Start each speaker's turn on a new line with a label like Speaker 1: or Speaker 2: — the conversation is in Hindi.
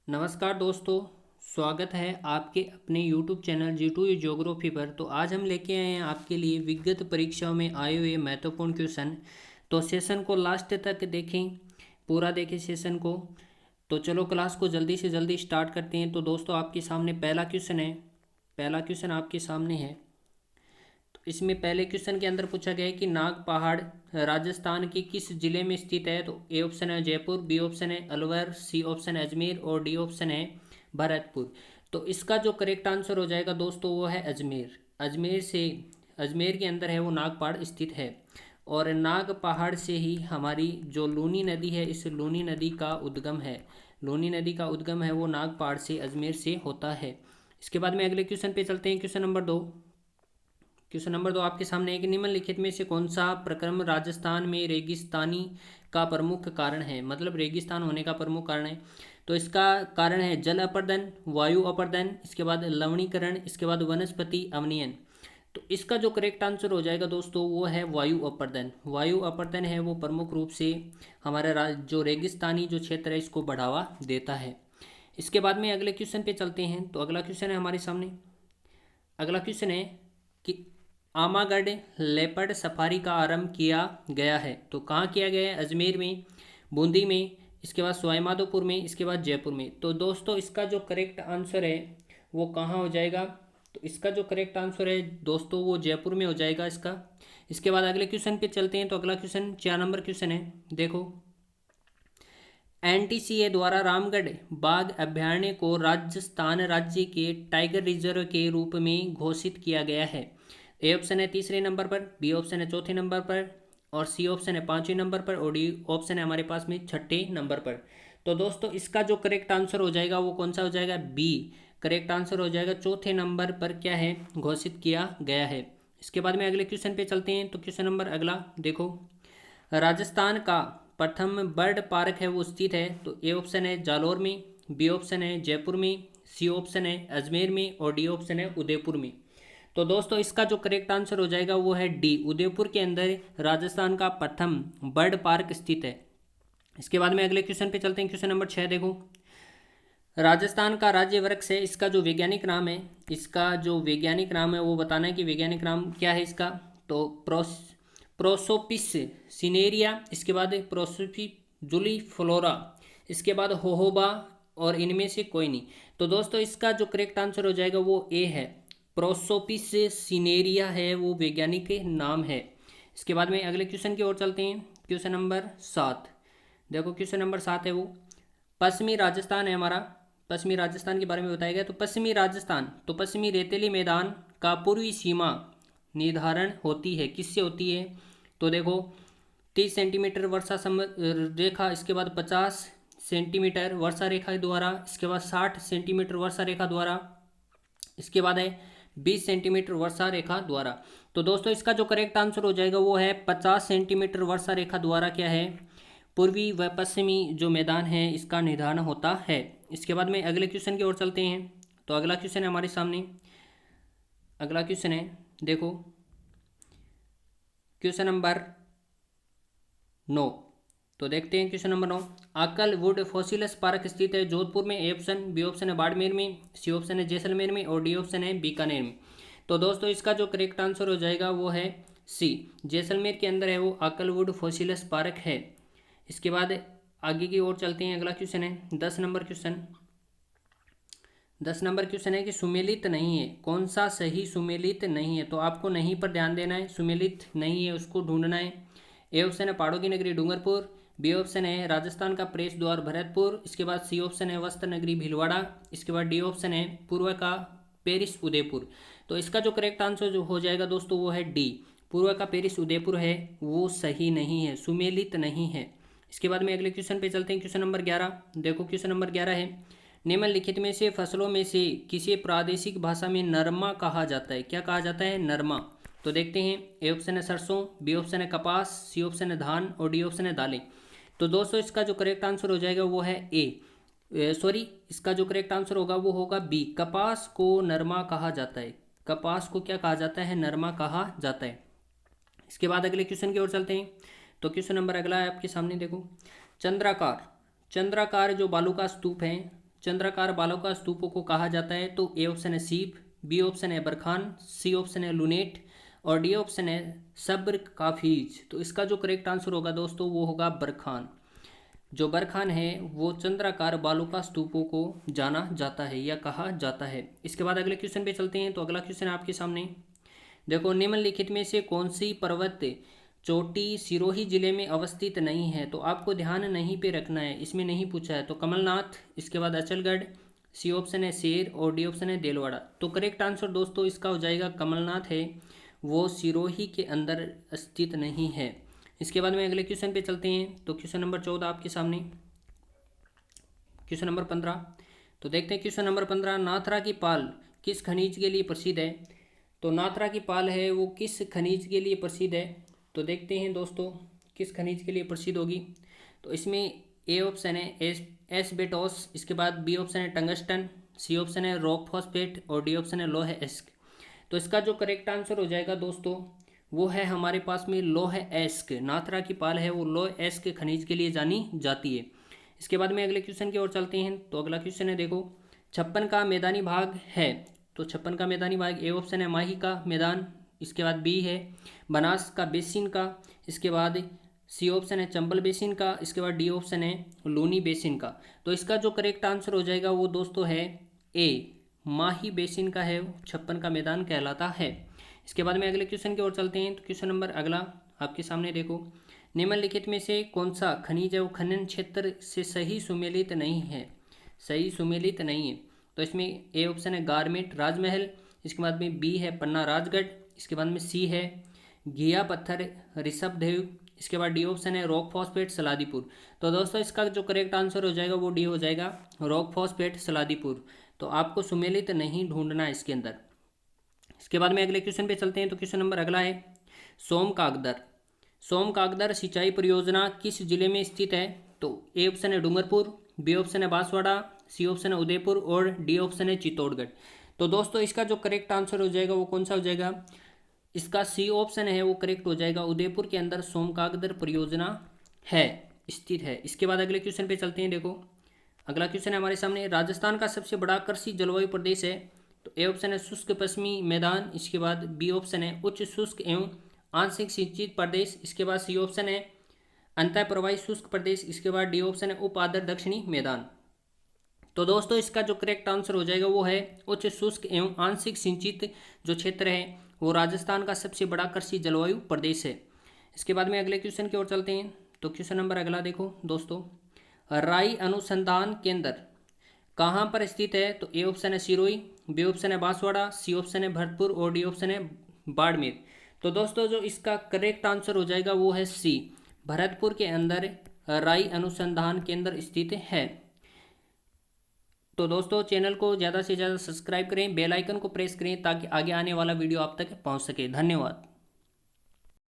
Speaker 1: नमस्कार दोस्तों। स्वागत है आपके अपने YouTube चैनल G2 ज्योग्राफी पर। तो आज हम लेके आए हैं आपके लिए विगत परीक्षाओं में आए हुए महत्वपूर्ण क्वेश्चन। तो सेशन को लास्ट तक देखें, पूरा देखें सेशन को। तो चलो क्लास को जल्दी से जल्दी स्टार्ट करते हैं। तो दोस्तों आपके सामने पहला क्वेश्चन है, पहला क्वेश्चन आपके सामने है। तो इसमें पहले क्वेश्चन के अंदर पूछा गया है कि नाग पहाड़ राजस्थान के किस जिले में स्थित है। तो ए ऑप्शन है जयपुर, बी ऑप्शन है अलवर, सी ऑप्शन है अजमेर और डी ऑप्शन है भरतपुर। तो इसका जो करेक्ट आंसर हो जाएगा दोस्तों वो है अजमेर। अजमेर के अंदर है वो नाग पहाड़ स्थित है। और नाग पहाड़ से ही हमारी जो लूनी नदी है, इस लूनी नदी का उद्गम है। लूनी नदी का उद्गम है वो नाग पहाड़ से, अजमेर से होता है। इसके बाद में अगले क्वेश्चन पे चलते हैं। क्वेश्चन नंबर 2 आपके सामने एक निम्नलिखित में से कौन सा प्रक्रम राजस्थान में रेगिस्तानी का प्रमुख कारण है। मतलब रेगिस्तान होने का प्रमुख कारण है। तो इसका कारण है जल अपर्दन, वायु अपर्दन, इसके बाद लवणीकरण, इसके बाद वनस्पति अवनयन। तो इसका जो करेक्ट आंसर हो जाएगा दोस्तों वो है वायु अपर्दन। वायु अपर्दन है वो प्रमुख रूप से हमारा जो रेगिस्तानी जो क्षेत्र है इसको बढ़ावा देता है। इसके बाद में अगले क्वेश्चन पे चलते हैं। तो अगला क्वेश्चन है हमारे सामने, अगला क्वेश्चन है कि आमागढ़ लेपर्ड सफारी का आरंभ किया गया है। तो कहाँ किया गया है? अजमेर में, बूंदी में, इसके बाद सवाईमाधोपुर में, इसके बाद जयपुर में। तो दोस्तों इसका जो करेक्ट आंसर है वो कहाँ हो जाएगा? तो इसका जो करेक्ट आंसर है दोस्तों वो जयपुर में हो जाएगा इसका। इसके बाद अगले क्वेश्चन पे चलते हैं। तो अगला क्वेश्चन 4 नंबर क्वेश्चन है, देखो। एनटीसीए द्वारा रामगढ़ बाघ अभयारण्य को राजस्थान राज्य के टाइगर रिजर्व के रूप में घोषित किया गया है। ए ऑप्शन है तीसरे नंबर पर, बी ऑप्शन है चौथे नंबर पर, और सी ऑप्शन है पांचवें नंबर पर, और डी ऑप्शन है हमारे पास में छठे नंबर पर। तो दोस्तों इसका जो करेक्ट आंसर हो जाएगा वो कौन सा हो जाएगा? बी करेक्ट आंसर हो जाएगा। चौथे नंबर पर क्या है? घोषित किया गया है। इसके बाद में अगले क्वेश्चन पे चलते हैं। तो क्वेश्चन नंबर अगला देखो। राजस्थान का प्रथम बर्ड पार्क है वो स्थित है। तो ए ऑप्शन है जालोर में, बी ऑप्शन है जयपुर में, सी ऑप्शन है अजमेर में, और डी ऑप्शन है उदयपुर में। तो दोस्तों इसका जो करेक्ट आंसर हो जाएगा वो है डी, उदयपुर के अंदर राजस्थान का प्रथम बर्ड पार्क स्थित है। इसके बाद में अगले क्वेश्चन पे चलते हैं। क्वेश्चन नंबर 6 देखो। राजस्थान का राज्य वृक्ष है, इसका जो वैज्ञानिक नाम है, इसका जो वैज्ञानिक नाम है वो बताना है कि वैज्ञानिक नाम क्या है इसका। तो प्रोसोपिस सिनेरिया, इसके बाद प्रोसोपी जूली फ्लोरा, इसके बाद होहोबा, और इनमें से कोई नहीं। तो दोस्तों इसका जो करेक्ट आंसर हो जाएगा वो ए है, प्रोसोपिस सिनेरिया है वो वैज्ञानिक नाम है। इसके बाद में अगले क्वेश्चन की ओर चलते हैं। क्वेश्चन नंबर 7 देखो। क्वेश्चन नंबर 7 है वो पश्चिमी राजस्थान है हमारा। पश्चिमी राजस्थान के बारे में बताया गया। तो पश्चिमी राजस्थान, तो पश्चिमी रेतीली मैदान का पूर्वी सीमा निर्धारण होती है, किससे होती है? तो देखो 30 सेंटीमीटर वर्षा रेखा, इसके बाद 50 सेंटीमीटर वर्षा रेखा द्वारा, इसके बाद 60 सेंटीमीटर वर्षा रेखा द्वारा, इसके बाद है 20 सेंटीमीटर वर्षा रेखा द्वारा। तो दोस्तों इसका जो करेक्ट आंसर हो जाएगा वो है 50 सेंटीमीटर वर्षा रेखा द्वारा क्या है? पूर्वी व पश्चिमी जो मैदान है इसका निर्धारण होता है। इसके बाद में अगले क्वेश्चन की ओर चलते हैं। तो अगला क्वेश्चन है हमारे सामने, अगला क्वेश्चन है देखो। क्वेश्चन नंबर 9, तो देखते हैं क्वेश्चन नंबर 9। आकल वुड फॉसिलस पार्क स्थित है जोधपुर में। ए ऑप्शन, बी ऑप्शन है बाड़मेर में, सी ऑप्शन है जैसलमेर में, और डी ऑप्शन है बीकानेर में। तो दोस्तों इसका जो करेक्ट आंसर हो जाएगा वो है सी, जैसलमेर के अंदर है वो आकल वुड फॉसिलस पार्क है। इसके बाद आगे की ओर चलते हैं। अगला क्वेश्चन है 10 नंबर क्वेश्चन। 10 नंबर क्वेश्चन है कि सुमेलित नहीं है, कौन सा सही सुमेलित नहीं है? तो आपको नहीं पर ध्यान देना है, सुमेलित नहीं है उसको ढूंढना है। ए ऑप्शन है पहाड़ों की नगरी डूंगरपुर, बी ऑप्शन है राजस्थान का प्रेस द्वार भरतपुर, इसके बाद सी ऑप्शन है वस्त्र नगरी भीलवाड़ा, इसके बाद डी ऑप्शन है पूर्व का पेरिस उदयपुर। तो इसका जो करेक्ट आंसर जो हो जाएगा दोस्तों वो है डी, पूर्व का पेरिस उदयपुर है वो सही नहीं है, सुमेलित नहीं है। इसके बाद में अगले क्वेश्चन पे चलते हैं। क्वेश्चन नंबर 11 देखो। क्वेश्चन नंबर 11 है निम्नलिखित में से फसलों में से किसी प्रादेशिक भाषा में नरमा कहा जाता है? क्या कहा जाता है? नरमा। तो देखते हैं। ए ऑप्शन है सरसों, बी ऑप्शन है कपास, सी ऑप्शन है धान, और डी ऑप्शन है दालें। तो दोस्तों इसका जो करेक्ट आंसर हो जाएगा वो है इसका जो करेक्ट आंसर होगा वो होगा बी, कपास को नरमा कहा जाता है। कपास को क्या कहा जाता है? नरमा कहा जाता है। इसके बाद अगले क्वेश्चन की ओर चलते हैं। तो क्वेश्चन नंबर अगला है आपके सामने देखो। चंद्राकार, चंद्राकार जो बालू का स्तूप है, चंद्राकार बालों का स्तूपों को कहा जाता है? तो ए ऑप्शन है सीप, बी ऑप्शन है बरखान, सी ऑप्शन है लूनेट और डी ऑप्शन है सब्र काफीज। तो इसका जो करेक्ट आंसर होगा दोस्तों वो होगा बरखान। जो बरखान है वो चंद्राकार बालों का स्तूपों को जाना जाता है या कहा जाता है। इसके बाद अगले क्वेश्चन पे चलते हैं। तो अगला क्वेश्चन आपके सामने देखो, निम्नलिखित में से कौन सी पर्वत चोटी सिरोही जिले में अवस्थित नहीं है? तो आपको ध्यान नहीं पे रखना है, इसमें नहीं पूछा है। तो कमलनाथ, इसके बाद अचलगढ़, सी ऑप्शन है शेर और डी ऑप्शन है देलवाड़ा। तो करेक्ट आंसर दोस्तों इसका हो जाएगा कमलनाथ है, वो सिरोही के अंदर स्थित नहीं है। इसके बाद में अगले क्वेश्चन पे चलते हैं। तो क्वेश्चन नंबर 14 आपके सामने, क्वेश्चन नंबर 15। तो देखते हैं क्वेश्चन नंबर 15, नाथरा की पाल किस खनिज के लिए प्रसिद्ध है? तो नाथरा की पाल है वो किस खनिज के लिए प्रसिद्ध है? तो देखते हैं दोस्तों किस खनिज के लिए प्रसिद्ध होगी। तो इसमें ए ऑप्शन है एस्बेटोस, इसके बाद बी ऑप्शन है टंगस्टन, सी ऑप्शन है रॉक फॉस्फेट और डी ऑप्शन है लोह एस्क। तो इसका जो करेक्ट आंसर हो जाएगा दोस्तों वो है हमारे पास में लोह एस्क। नाथरा की पाल है वो लोह एस्क खनिज के लिए जानी जाती है। इसके बाद में अगले क्वेश्चन की ओर चलते हैं। तो अगला क्वेश्चन है देखो, 56 का मैदानी भाग है? तो 56 का मैदानी भाग ए ऑप्शन है माही का मैदान, इसके बाद बी है बनास का बेसिन का, इसके बाद सी ऑप्शन है चंबल बेसिन का, इसके बाद डी ऑप्शन है लूनी बेसिन का। तो इसका जो करेक्ट आंसर हो जाएगा वो दोस्तों है ए माही बेसिन का है 56 का मैदान कहलाता है। इसके बाद में अगले क्वेश्चन की ओर चलते हैं। तो क्वेश्चन नंबर अगला आपके सामने देखो, निम्नलिखित में से कौन सा खनिज है वो खनन क्षेत्र से सही सुमेलित नहीं है? सही सुमेलित नहीं है। तो इसमें ए ऑप्शन है गारमेट राजमहल, इसके बाद में बी है पन्ना राजगढ़, इसके बाद में सी है घिया पत्थर ऋषभदेव, इसके बाद डी ऑप्शन है रॉक फॉस्फेट सलादीपुर। तो दोस्तों इसका जो करेक्ट आंसर हो जाएगा वो डी हो जाएगा रॉक फॉस्फेट सलादीपुर। तो आपको सुमेलित नहीं ढूंढना है इसके अंदर। इसके बाद में अगले क्वेश्चन पे चलते हैं। तो क्वेश्चन नंबर अगला है सोमकागदर। सोमकागदर सिंचाई परियोजना किस जिले में स्थित है? तो ए ऑप्शन है डूंगरपुर, बी ऑप्शन है बांसवाड़ा, सी ऑप्शन है उदयपुर और डी ऑप्शन है चित्तौड़गढ़। तो दोस्तों इसका जो करेक्ट आंसर हो जाएगा वो कौन सा हो जाएगा? इसका सी ऑप्शन है वो करेक्ट हो जाएगा, उदयपुर के अंदर सोमकागदर परियोजना है स्थित है। इसके बाद अगले क्वेश्चन पे चलते हैं। देखो अगला क्वेश्चन है हमारे सामने, राजस्थान का सबसे बड़ा कृषि जलवायु प्रदेश है? तो ए ऑप्शन है शुष्क पश्चिमी मैदान, इसके बाद बी ऑप्शन है उच्च शुष्क एवं आंशिक सिंचित प्रदेश, इसके बाद सी ऑप्शन है अंतः प्रवाही शुष्क प्रदेश, इसके बाद डी ऑप्शन है उप आर्द्र दक्षिणी मैदान। तो दोस्तों इसका जो करेक्ट आंसर हो जाएगा वो है उच्च शुष्क एवं आंशिक सिंचित जो क्षेत्र है वो राजस्थान का सबसे बड़ा कृषि जलवायु प्रदेश है। इसके बाद में अगले क्वेश्चन की ओर चलते हैं। तो क्वेश्चन नंबर अगला देखो दोस्तों, राई अनुसंधान केंद्र कहाँ पर स्थित है? तो ए ऑप्शन है सिरोही, बी ऑप्शन है बांसवाड़ा, सी ऑप्शन है भरतपुर और डी ऑप्शन है बाड़मेर। तो दोस्तों जो इसका करेक्ट आंसर हो जाएगा वो है सी, भरतपुर के अंदर राई अनुसंधान केंद्र स्थित है। तो दोस्तों चैनल को ज़्यादा से ज़्यादा सब्सक्राइब करें, बेल आइकन को प्रेस करें ताकि आगे आने वाला वीडियो आप तक पहुंच सके। धन्यवाद।